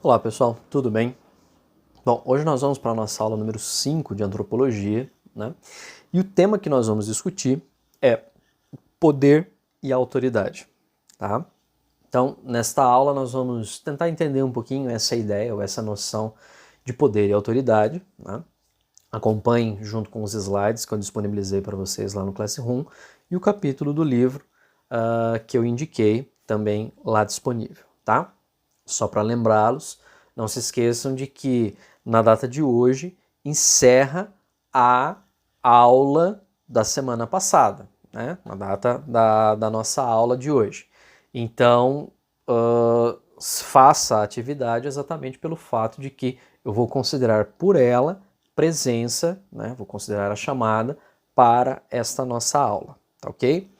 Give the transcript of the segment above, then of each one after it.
Olá pessoal, tudo bem? Bom, hoje nós vamos para a nossa aula número 5 de Antropologia, né? E o tema que nós vamos discutir é poder e autoridade, tá? Então, nesta aula nós vamos tentar entender um pouquinho essa ideia ou essa noção de poder e autoridade, né? Acompanhem junto com os slides que eu disponibilizei para vocês lá no Classroom e o capítulo do livro que eu indiquei também lá disponível, tá? Só para lembrá-los, não se esqueçam de que na data de hoje encerra a aula da semana passada, né? Na data da nossa aula de hoje. Então, faça a atividade exatamente pelo fato de que eu vou considerar por ela presença, né? Vou considerar a chamada para esta nossa aula, tá ok?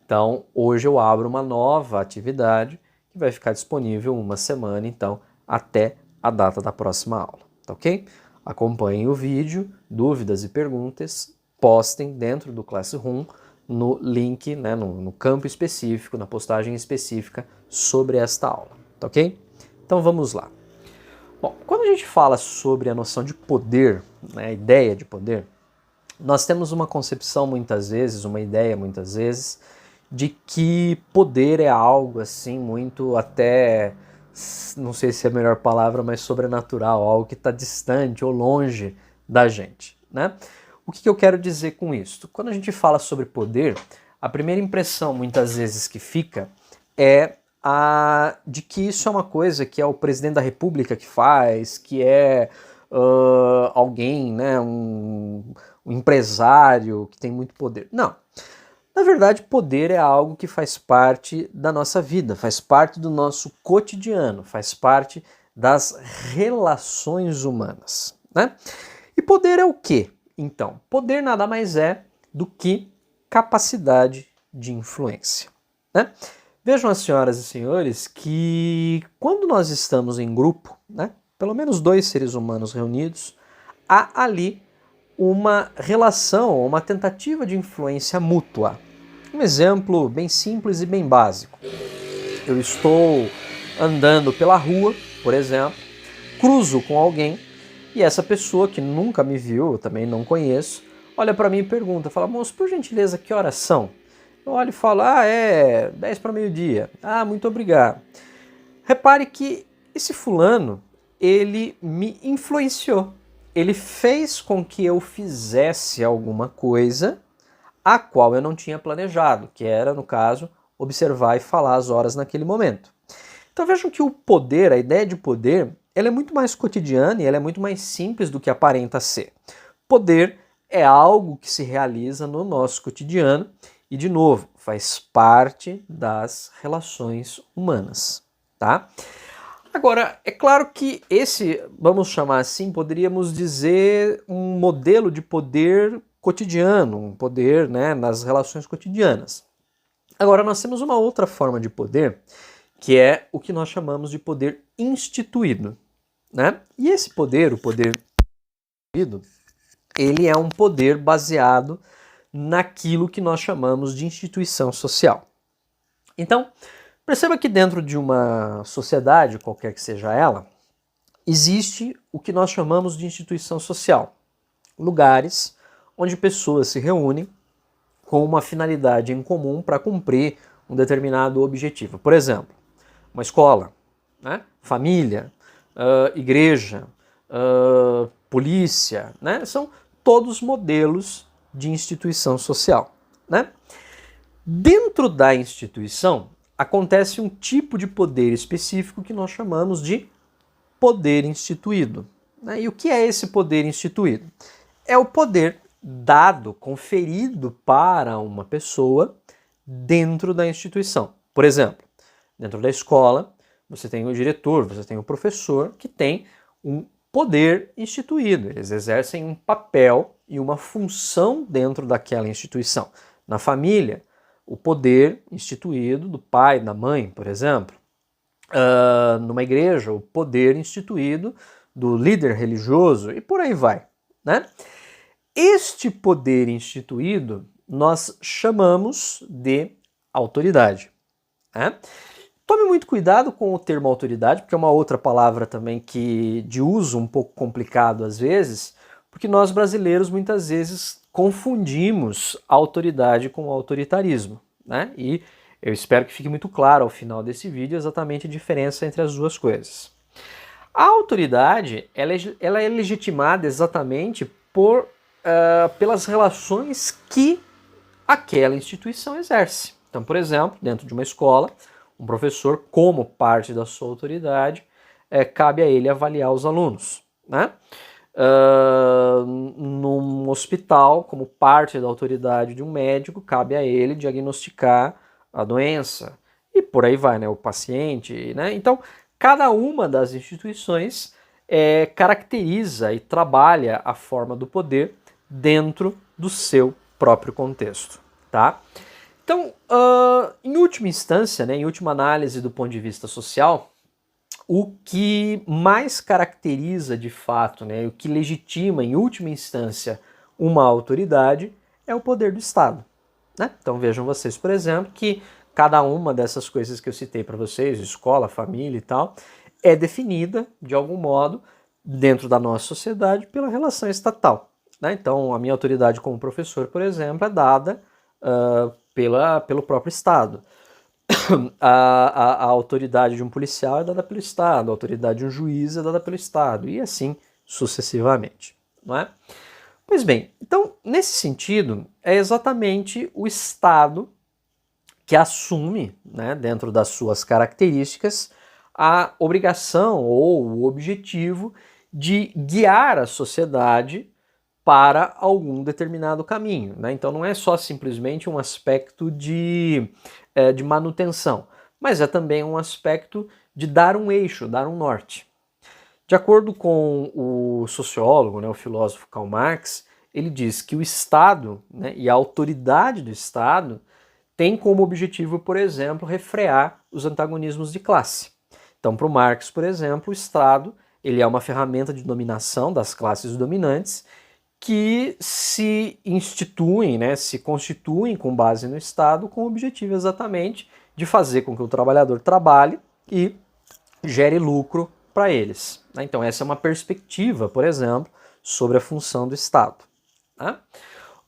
Então, hoje eu abro uma nova atividade que vai ficar disponível uma semana, então, até a data da próxima aula, tá ok? Acompanhem o vídeo, dúvidas e perguntas, postem dentro do Classroom no link, né, no campo específico, na postagem específica sobre esta aula, tá ok? Então vamos lá. Bom, quando a gente fala sobre a noção de poder, né, a ideia de poder, nós temos uma concepção muitas vezes, uma ideia muitas vezes, de que poder é algo assim muito até, não sei se é a melhor palavra, mas sobrenatural, algo que está distante ou longe da gente, né? O que eu quero dizer com isso? Quando a gente fala sobre poder, a primeira impressão muitas vezes que fica é a de que isso é uma coisa que é o presidente da República que faz, que é alguém, né, um empresário que tem muito poder. Não. Na verdade, poder é algo que faz parte da nossa vida, faz parte do nosso cotidiano, faz parte das relações humanas, né? E poder é o quê? Então, poder nada mais é do que capacidade de influência, né? Vejam, as senhoras e senhores, que quando nós estamos em grupo, né, pelo menos dois seres humanos reunidos, há ali uma relação, uma tentativa de influência mútua. Um exemplo bem simples e bem básico. Eu estou andando pela rua, por exemplo, cruzo com alguém e essa pessoa que nunca me viu, eu também não conheço, olha para mim e pergunta, fala, moço, por gentileza, que horas são? Eu olho e falo, é 10 para meio-dia. Ah, muito obrigado. Repare que esse fulano, ele me influenciou. Ele fez com que eu fizesse alguma coisa a qual eu não tinha planejado, que era, no caso, observar e falar as horas naquele momento. Então vejam que o poder, a ideia de poder, ela é muito mais cotidiana e ela é muito mais simples do que aparenta ser. Poder é algo que se realiza no nosso cotidiano e, de novo, faz parte das relações humanas, tá? Agora, é claro que esse, vamos chamar assim, poderíamos dizer um modelo de poder cotidiano, um poder, né, nas relações cotidianas. Agora, nós temos uma outra forma de poder, que é o que nós chamamos de poder instituído, né? E esse poder, o poder instituído, ele é um poder baseado naquilo que nós chamamos de instituição social. Então, perceba que dentro de uma sociedade, qualquer que seja ela, existe o que nós chamamos de instituição social. Lugares onde pessoas se reúnem com uma finalidade em comum para cumprir um determinado objetivo. Por exemplo, uma escola, né? Família, igreja, polícia, né? São todos modelos de instituição social, né? Dentro da instituição, acontece um tipo de poder específico que nós chamamos de poder instituído. Né? E o que é esse poder instituído? É o poder dado, conferido para uma pessoa dentro da instituição. Por exemplo, dentro da escola, você tem o diretor, você tem o professor que tem um poder instituído. Eles exercem um papel e uma função dentro daquela instituição. Na família, o poder instituído do pai, da mãe, por exemplo. Numa igreja, o poder instituído do líder religioso e por aí vai, né? Este poder instituído nós chamamos de autoridade, né? Tome muito cuidado com o termo autoridade, porque é uma outra palavra também de uso um pouco complicado às vezes, porque nós brasileiros muitas vezes confundimos autoridade com autoritarismo, né? E eu espero que fique muito claro ao final desse vídeo exatamente a diferença entre as duas coisas. A autoridade ela é legitimada exatamente pelas relações que aquela instituição exerce. Então, por exemplo, dentro de uma escola, um professor, como parte da sua autoridade, cabe a ele avaliar os alunos, né? Num hospital, como parte da autoridade de um médico, cabe a ele diagnosticar a doença e por aí vai, né? O paciente, né? Então, cada uma das instituições caracteriza e trabalha a forma do poder dentro do seu próprio contexto, tá? Então, em última instância, né, em última análise do ponto de vista social, o que mais caracteriza de fato, né, o que legitima em última instância uma autoridade é o poder do Estado, né? Então vejam vocês, por exemplo, que cada uma dessas coisas que eu citei para vocês, escola, família e tal, é definida de algum modo dentro da nossa sociedade pela relação estatal, né? Então a minha autoridade como professor, por exemplo, é dada pelo próprio Estado. A autoridade de um policial é dada pelo Estado, a autoridade de um juiz é dada pelo Estado, e assim sucessivamente, não é? Pois bem, então, nesse sentido, é exatamente o Estado que assume, né, dentro das suas características, a obrigação ou o objetivo de guiar a sociedade para algum determinado caminho, né? Então não é só simplesmente um aspecto de manutenção, mas é também um aspecto de dar um eixo, dar um norte. De acordo com o sociólogo, né, o filósofo Karl Marx, ele diz que o Estado, né, e a autoridade do Estado tem como objetivo, por exemplo, refrear os antagonismos de classe. Então, para o Marx, por exemplo, o Estado ele é uma ferramenta de dominação das classes dominantes que se instituem, né, se constituem com base no Estado com o objetivo exatamente de fazer com que o trabalhador trabalhe e gere lucro para eles. Então essa é uma perspectiva, por exemplo, sobre a função do Estado. Tá?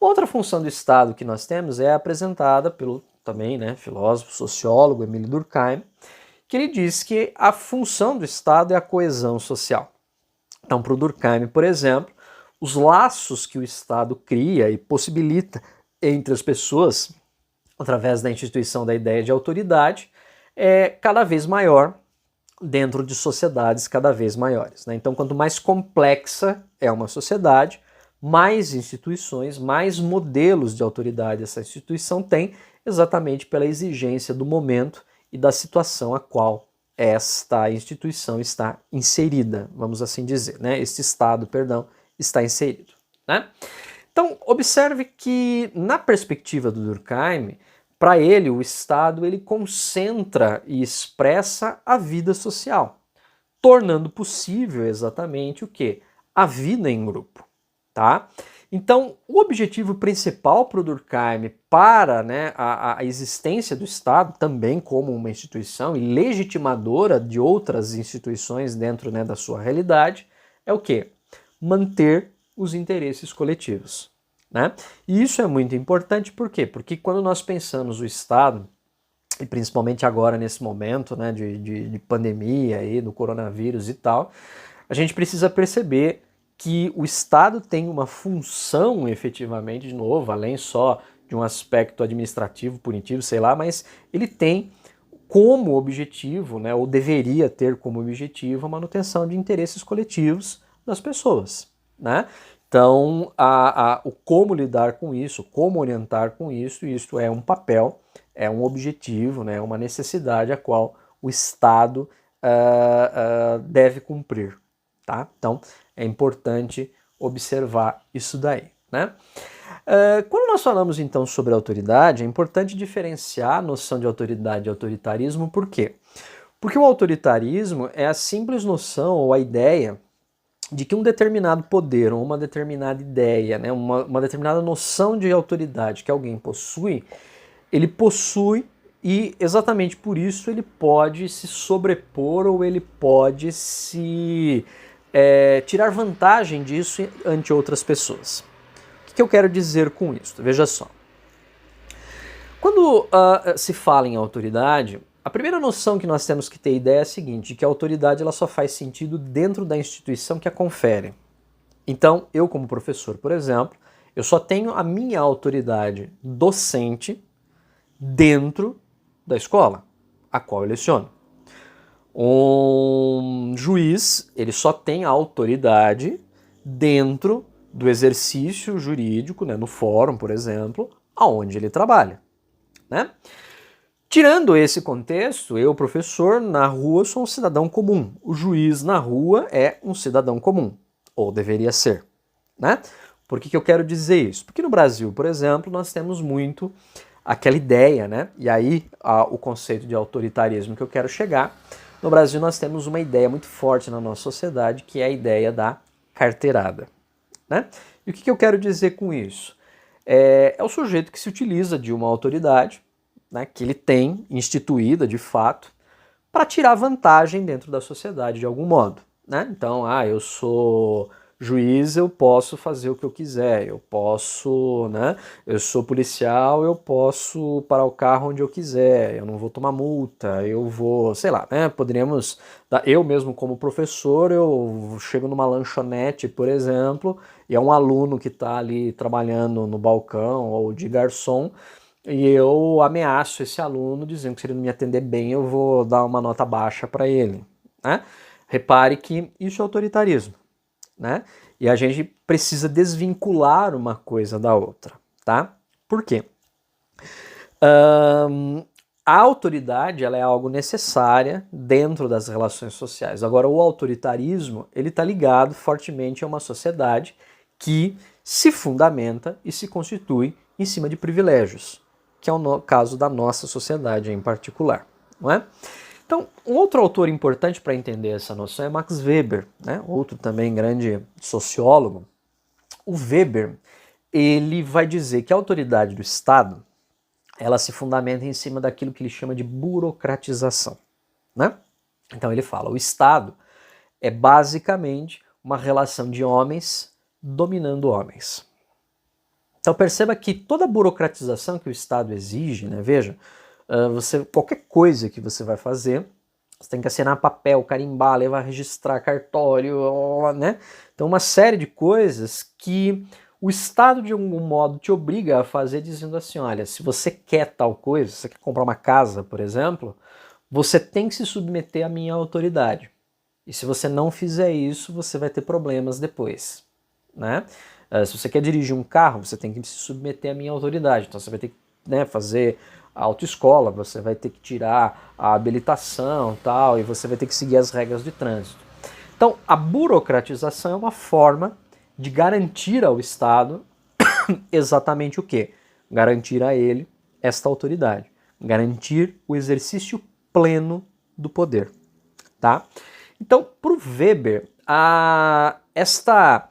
Outra função do Estado que nós temos é apresentada pelo também, né, filósofo, sociólogo Emile Durkheim, que ele diz que a função do Estado é a coesão social. Então, para o Durkheim, por exemplo, os laços que o Estado cria e possibilita entre as pessoas, através da instituição da ideia de autoridade, é cada vez maior dentro de sociedades cada vez maiores, né? Então, quanto mais complexa é uma sociedade, mais instituições, mais modelos de autoridade essa instituição tem, exatamente pela exigência do momento e da situação a qual esta instituição está inserida, vamos assim dizer, né? Este Estado, perdão, está inserido, né? Então, observe que na perspectiva do Durkheim, para ele, o Estado ele concentra e expressa a vida social, tornando possível exatamente o quê? A vida em grupo, tá? Então, o objetivo principal para o Durkheim, para, né, a existência do Estado, também como uma instituição e legitimadora de outras instituições dentro, né, da sua realidade, é o quê? Manter os interesses coletivos, né? E isso é muito importante, por quê? Porque quando nós pensamos o Estado, e principalmente agora nesse momento, né, de pandemia aí, do coronavírus e tal, a gente precisa perceber que o Estado tem uma função efetivamente, de novo, além só de um aspecto administrativo, punitivo, sei lá, mas ele tem como objetivo, né, ou deveria ter como objetivo, a manutenção de interesses coletivos das pessoas, né? Então, o como lidar com isso, como orientar com isso é um papel, é um objetivo, né, uma necessidade a qual o Estado deve cumprir, tá? Então, é importante observar isso daí, né? Quando nós falamos então sobre autoridade, é importante diferenciar a noção de autoridade e autoritarismo, por quê? Porque o autoritarismo é a simples noção ou a ideia de que um determinado poder ou uma determinada ideia, né, uma determinada noção de autoridade que alguém possui, ele possui e exatamente por isso ele pode se sobrepor ou ele pode se tirar vantagem disso ante outras pessoas. O que eu quero dizer com isso? Veja só. Quando se fala em autoridade, a primeira noção que nós temos que ter ideia é a seguinte, de que a autoridade ela só faz sentido dentro da instituição que a confere. Então, eu como professor, por exemplo, eu só tenho a minha autoridade docente dentro da escola, a qual eu leciono. Um juiz, ele só tem a autoridade dentro do exercício jurídico, né, no fórum, por exemplo, aonde ele trabalha, né? Tirando esse contexto, eu, professor, na rua sou um cidadão comum. O juiz na rua é um cidadão comum, ou deveria ser, né? Por que eu quero dizer isso? Porque no Brasil, por exemplo, nós temos muito aquela ideia, né? E aí o conceito de autoritarismo que eu quero chegar. No Brasil nós temos uma ideia muito forte na nossa sociedade, que é a ideia da carteirada, né? E o que eu quero dizer com isso? É o sujeito que se utiliza de uma autoridade, né, que ele tem instituída de fato, para tirar vantagem dentro da sociedade de algum modo, né? Então, eu sou juiz, eu posso fazer o que eu quiser, eu posso, né? Eu sou policial, eu posso parar o carro onde eu quiser, eu não vou tomar multa, eu vou, sei lá, né? Poderíamos, eu mesmo como professor, eu chego numa lanchonete, por exemplo, e é um aluno que está ali trabalhando no balcão ou de garçom, e eu ameaço esse aluno dizendo que se ele não me atender bem, eu vou dar uma nota baixa para ele, né? Repare que isso é autoritarismo, né? E a gente precisa desvincular uma coisa da outra, tá? Por quê? A autoridade ela é algo necessária dentro das relações sociais. Agora, o autoritarismo ele está ligado fortemente a uma sociedade que se fundamenta e se constitui em cima de privilégios, que é o caso da nossa sociedade em particular, não é? Então, um outro autor importante para entender essa noção é Max Weber, né? Outro também grande sociólogo. O Weber, ele vai dizer que a autoridade do Estado, ela se fundamenta em cima daquilo que ele chama de burocratização, né? Então ele fala, o Estado é basicamente uma relação de homens dominando homens. Então perceba que toda a burocratização que o Estado exige, né, veja, qualquer coisa que você vai fazer, você tem que assinar papel, carimbar, levar registrar cartório, né? Então uma série de coisas que o Estado de algum modo te obriga a fazer dizendo assim, olha, se você quer tal coisa, se você quer comprar uma casa, por exemplo, você tem que se submeter à minha autoridade. E se você não fizer isso, você vai ter problemas depois, né? Se você quer dirigir um carro, você tem que se submeter à minha autoridade. Então você vai ter que, né, fazer a autoescola, você vai ter que tirar a habilitação tal, e você vai ter que seguir as regras de trânsito. Então a burocratização é uma forma de garantir ao Estado exatamente o quê? Garantir a ele esta autoridade. Garantir o exercício pleno do poder. Tá? Então, para o Weber, esta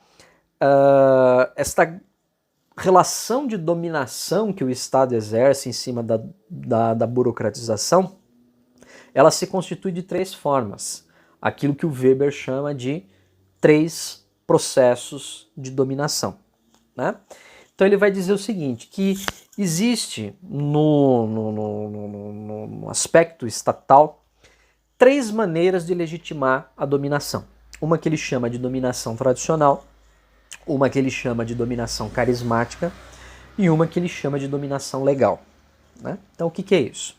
relação de dominação que o Estado exerce em cima da burocratização, ela se constitui de três formas. Aquilo que o Weber chama de três processos de dominação, né? Então ele vai dizer o seguinte, que existe no aspecto estatal três maneiras de legitimar a dominação. Uma que ele chama de dominação tradicional, uma que ele chama de dominação carismática e uma que ele chama de dominação legal, né? Então o que é isso?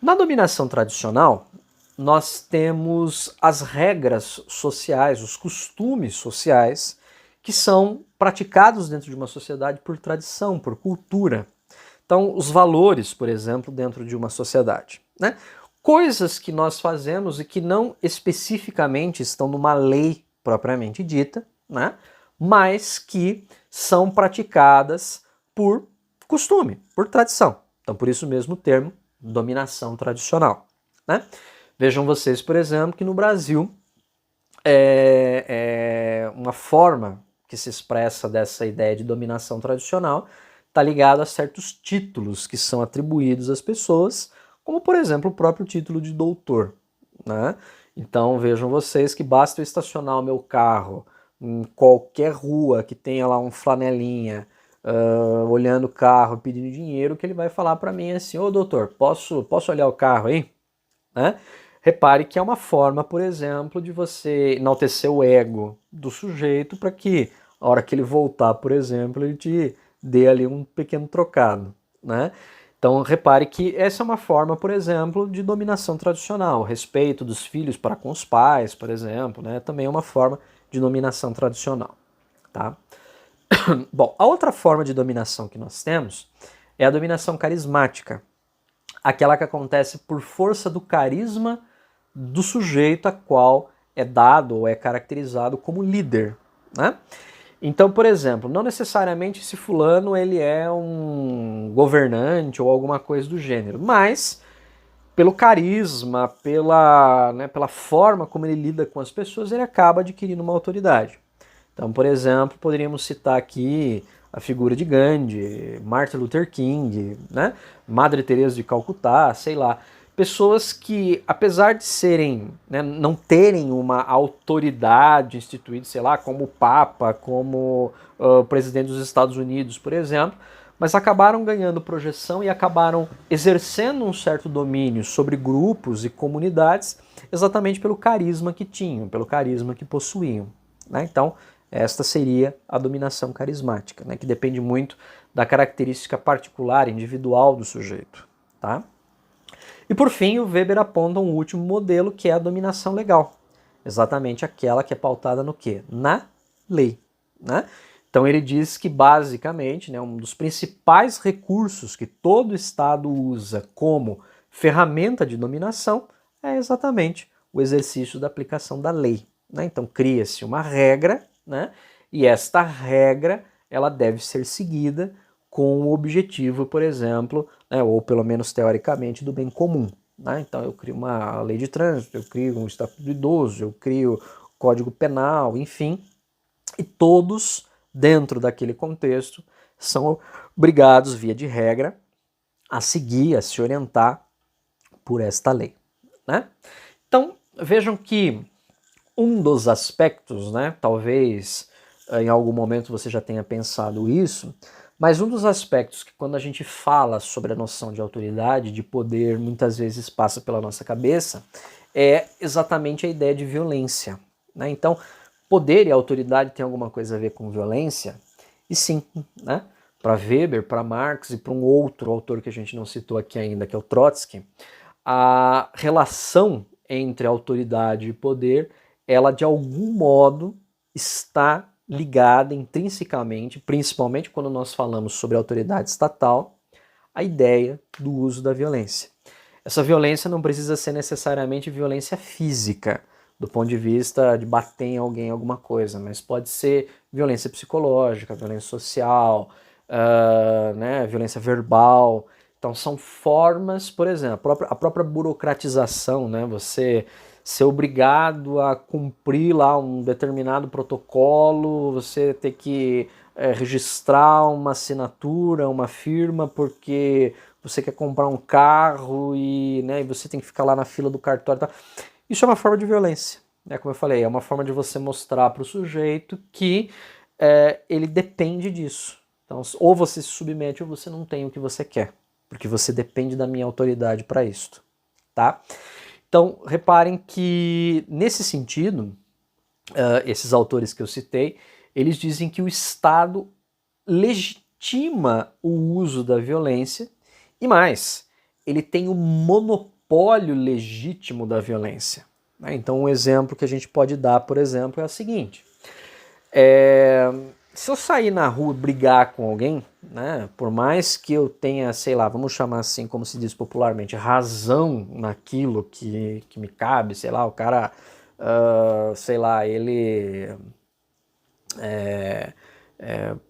Na dominação tradicional, nós temos as regras sociais, os costumes sociais que são praticados dentro de uma sociedade por tradição, por cultura. Então, os valores, por exemplo, dentro de uma sociedade, né? Coisas que nós fazemos e que não especificamente estão numa lei propriamente dita, né? Mas que são praticadas por costume, por tradição. Então, por isso mesmo o termo dominação tradicional, né? Vejam vocês, por exemplo, que no Brasil uma forma que se expressa dessa ideia de dominação tradicional está ligada a certos títulos que são atribuídos às pessoas como por exemplo o próprio título de doutor, né? Então vejam vocês que basta eu estacionar o meu carro em qualquer rua que tenha lá um flanelinha olhando o carro, pedindo dinheiro, que ele vai falar para mim assim: ô doutor, posso olhar o carro aí? Né? Repare que é uma forma, por exemplo, de você enaltecer o ego do sujeito para que, a hora que ele voltar, por exemplo, ele te dê ali um pequeno trocado, né? Então, repare que essa é uma forma, por exemplo, de dominação tradicional. O respeito dos filhos para com os pais, por exemplo, né? Também é uma forma de dominação tradicional, tá? Bom, a outra forma de dominação que nós temos é a dominação carismática, aquela que acontece por força do carisma do sujeito a qual é dado ou é caracterizado como líder, né? Então, por exemplo, não necessariamente esse fulano ele é um governante ou alguma coisa do gênero, mas pelo carisma, pela forma como ele lida com as pessoas, ele acaba adquirindo uma autoridade. Então, por exemplo, poderíamos citar aqui a figura de Gandhi, Martin Luther King, né? Madre Teresa de Calcutá, sei lá. Pessoas que, apesar de serem, né, não terem uma autoridade instituída, sei lá, como o Papa, como o presidente dos Estados Unidos, por exemplo, mas acabaram ganhando projeção e acabaram exercendo um certo domínio sobre grupos e comunidades exatamente pelo carisma que tinham, pelo carisma que possuíam, né? Então, esta seria a dominação carismática, né, que depende muito da característica particular, individual do sujeito, tá? E por fim, o Weber aponta um último modelo, que é a dominação legal. Exatamente aquela que é pautada no quê? Na lei, né? Então ele diz que basicamente, né, um dos principais recursos que todo Estado usa como ferramenta de dominação é exatamente o exercício da aplicação da lei, né? Então cria-se uma regra, né? E esta regra ela deve ser seguida com o objetivo, por exemplo, né, ou pelo menos teoricamente, do bem comum, né? Então eu crio uma lei de trânsito, eu crio um estatuto do idoso, eu crio código penal, enfim, e todos, dentro daquele contexto, são obrigados, via de regra, a seguir, a se orientar por esta lei, né? Então vejam que um dos aspectos, né, talvez em algum momento você já tenha pensado isso, mas um dos aspectos que quando a gente fala sobre a noção de autoridade, de poder, muitas vezes passa pela nossa cabeça, é exatamente a ideia de violência, né? Então, poder e autoridade tem alguma coisa a ver com violência? E sim, né? Para Weber, para Marx e para um outro autor que a gente não citou aqui ainda, que é o Trotsky, a relação entre autoridade e poder, ela de algum modo está ligada intrinsecamente, principalmente quando nós falamos sobre autoridade estatal, à ideia do uso da violência. Essa violência não precisa ser necessariamente violência física, do ponto de vista de bater em alguém alguma coisa, mas pode ser violência psicológica, violência social, né, violência verbal. Então são formas, por exemplo, a própria burocratização, né, você ser obrigado a cumprir lá um determinado protocolo, você ter que registrar uma assinatura, uma firma, porque você quer comprar um carro e, né, e você tem que ficar lá na fila do cartório. Tá? Isso é uma forma de violência, né? Como eu falei, é uma forma de você mostrar para o sujeito que ele depende disso. Então, ou você se submete ou você não tem o que você quer, porque você depende da minha autoridade para isso, tá? Então, reparem que, nesse sentido, esses autores que eu citei, eles dizem que o Estado legitima o uso da violência e mais, ele tem o monopólio legítimo da violência. Então, um exemplo que a gente pode dar, por exemplo, é o seguinte. Se eu sair na rua e brigar com alguém, né, por mais que eu tenha, sei lá, vamos chamar assim, como se diz popularmente, razão naquilo que me cabe, sei lá, o cara, sei lá, ele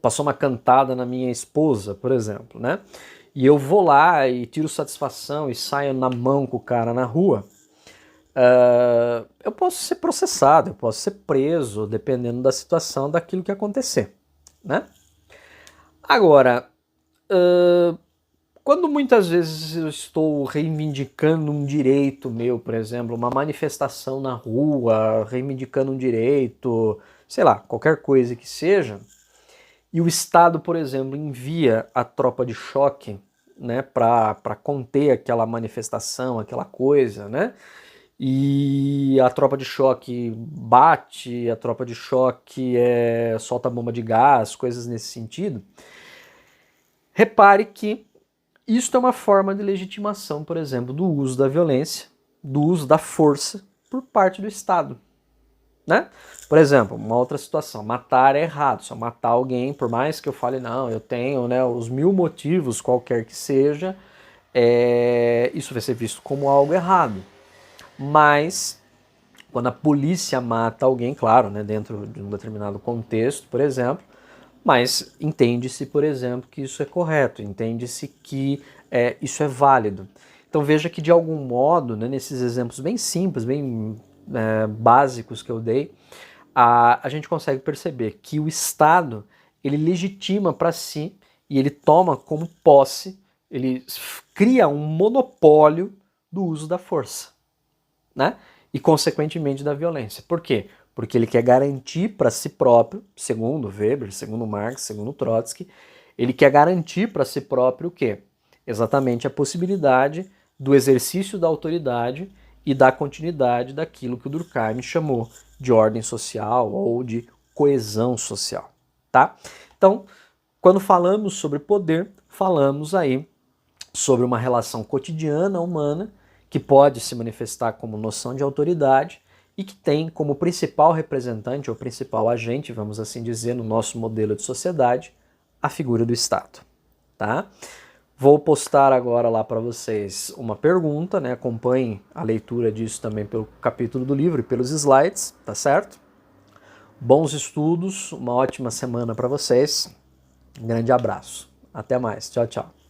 passou uma cantada na minha esposa, por exemplo, né, e eu vou lá e tiro satisfação e saio na mão com o cara na rua, eu posso ser processado, eu posso ser preso, dependendo da situação, daquilo que acontecer, né? Agora, quando muitas vezes eu estou reivindicando um direito meu, por exemplo, uma manifestação na rua, reivindicando um direito, sei lá, qualquer coisa que seja, e o Estado, por exemplo, envia a tropa de choque, né, para conter aquela manifestação, aquela coisa, né? E a tropa de choque bate, a tropa de choque solta bomba de gás, coisas nesse sentido. Repare que isso é uma forma de legitimação, por exemplo, do uso da violência, do uso da força por parte do Estado. Né? Por exemplo, uma outra situação, matar é errado, só matar alguém, por mais que eu fale, não, eu tenho, né, os 1000 motivos, qualquer que seja, isso vai ser visto como algo errado. Mas, quando a polícia mata alguém, claro, né, dentro de um determinado contexto, por exemplo, mas entende-se, por exemplo, que isso é correto, entende-se que isso é válido. Então veja que, de algum modo, né, nesses exemplos bem simples, bem básicos que eu dei, a gente consegue perceber que o Estado, ele legitima para si e ele toma como posse, ele cria um monopólio do uso da força, né? E, consequentemente, da violência. Por quê? Porque ele quer garantir para si próprio, segundo Weber, segundo Marx, segundo Trotsky, ele quer garantir para si próprio o quê? Exatamente a possibilidade do exercício da autoridade e da continuidade daquilo que o Durkheim chamou de ordem social ou de coesão social, tá? Então, quando falamos sobre poder, falamos aí sobre uma relação cotidiana humana que pode se manifestar como noção de autoridade e que tem como principal representante ou principal agente, vamos assim dizer, no nosso modelo de sociedade, a figura do Estado, tá? Vou postar agora lá para vocês uma pergunta, né? Acompanhem a leitura disso também pelo capítulo do livro e pelos slides, tá certo? Bons estudos, uma ótima semana para vocês. Um grande abraço. Até mais. Tchau, tchau.